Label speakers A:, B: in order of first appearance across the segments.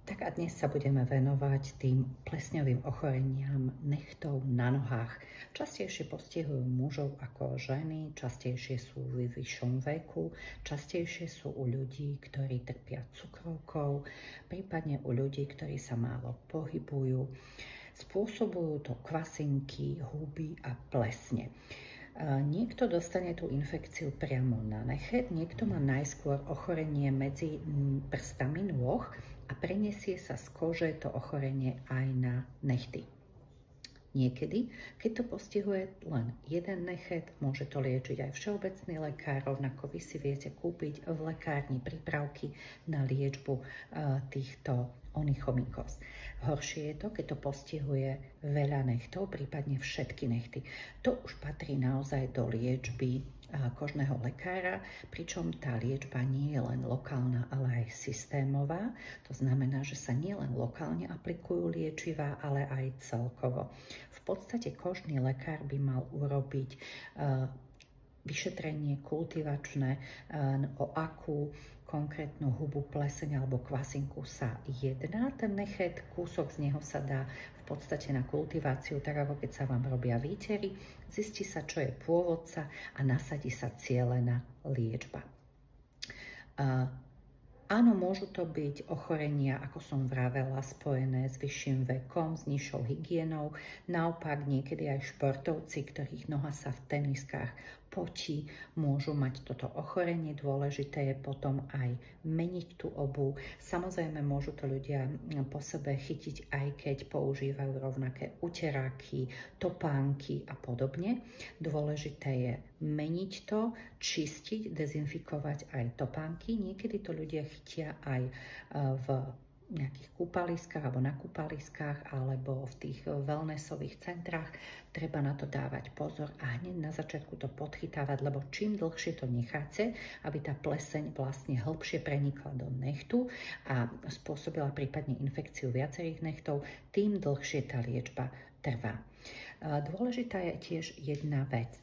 A: Tak a dnes sa budeme venovať tým plesňovým ochoreniam nechtov na nohách. Častejšie postihujú mužov ako ženy, častejšie sú v vyššom veku, častejšie sú u ľudí, ktorí trpia cukrovkou, prípadne u ľudí, ktorí sa málo pohybujú. Spôsobujú to kvasinky, huby a plesne. Niekto dostane tú infekciu priamo na nechet, niekto má najskôr ochorenie medzi prstami nôh a preniesie sa z kože to ochorenie aj na nechty. Niekedy, keď to postihuje len jeden nechet, môže to liečiť aj všeobecný lekár, rovnako vy si viete kúpiť v lekárni prípravky na liečbu týchto onychomykóz. Horšie je to, keď to postihuje veľa nechtov, prípadne všetky nechty. To už patrí naozaj do liečby kožného lekára, pričom tá liečba nie je len lokálna, ale aj systémová. To znamená, že sa nielen lokálne aplikujú liečivá, ale aj celkovo. V podstate kožný lekár by mal urobiť vyšetrenie kultivačné, o akú konkrétnu hubu, pleseň alebo kvasinku sa jedná. Ten nechet, kúsok z neho sa dá v podstate na kultiváciu, tak ako keď sa vám robia výtery, zistí sa, čo je pôvodca a nasadí sa cielená liečba. Áno, môžu to byť ochorenia, ako som vravela, spojené s vyšším vekom, s nižšou hygienou. Naopak, niekedy aj športovci, ktorých noha sa v teniskách potí, môžu mať toto ochorenie. Dôležité je potom aj meniť tú obuv. Samozrejme, môžu to ľudia po sebe chytiť, aj keď používajú rovnaké uteráky, topánky a podobne. Dôležité je meniť to, čistiť, dezinfikovať aj topánky. Niekedy to ľudia chytia aj v nejakých kúpaliskách alebo na kúpaliskách alebo v tých wellnessových centrách. Treba na to dávať pozor a hneď na začiatku to podchytávať, lebo čím dlhšie to necháte, aby tá pleseň vlastne hĺbšie prenikla do nechtu a spôsobila prípadne infekciu viacerých nechtov, tým dlhšie tá liečba trvá. Dôležitá je tiež jedna vec.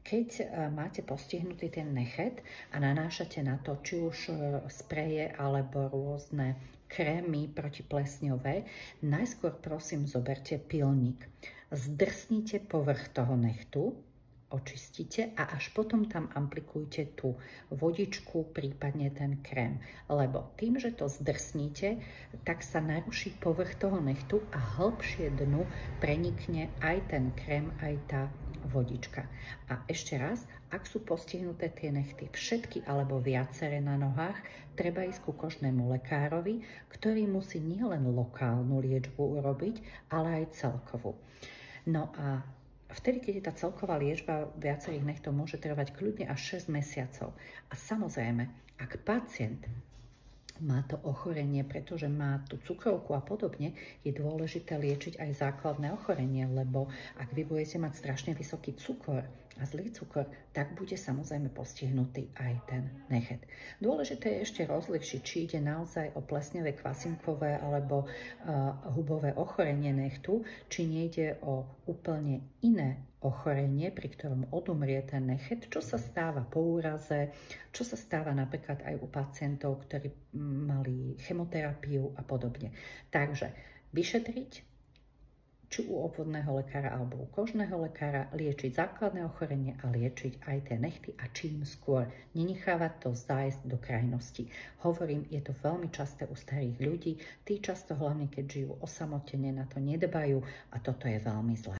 A: Keď máte postihnutý ten nechet a nanášate na to či už spreje alebo rôzne krémy protiplesňové, najskôr prosím zoberte pilník. Zdrsnite povrch toho nechtu, očistíte a až potom tam aplikujte tú vodičku, prípadne ten krém. Lebo tým, že to zdrsníte, tak sa naruší povrch toho nechtu a hĺbšie dnu prenikne aj ten krém, aj tá vodička. A ešte raz, ak sú postihnuté tie nechty všetky alebo viaceré na nohách, treba ísť ku kožnému lekárovi, ktorý musí nielen lokálnu liečbu urobiť, ale aj celkovú. No a vtedy, keď je tá celková liečba viacerých nechtov, môže trvať kľudne až 6 mesiacov. A samozrejme, ak pacient má to ochorenie, pretože má tú cukrovku a podobne, je dôležité liečiť aj základné ochorenie, lebo ak vy budete mať strašne vysoký cukor a zlý cukor, tak bude samozrejme postihnutý aj ten nechet. Dôležité je ešte rozlišiť, či ide naozaj o plesňové, kvasinkové alebo hubové ochorenie nechtu, či nejde o úplne iné ochorenie, pri ktorom odumrie ten nechet, čo sa stáva po úraze, čo sa stáva napríklad aj u pacientov, ktorí mali chemoterapiu a podobne. Takže vyšetriť, či u obvodného lekára alebo u kožného lekára, liečiť základné ochorenie a liečiť aj tie nechty a čím skôr. Nenechávať to zájsť do krajnosti. Hovorím, je to veľmi časté u starých ľudí, tí často hlavne keď žijú osamotene na to nedbajú a toto je veľmi zlé.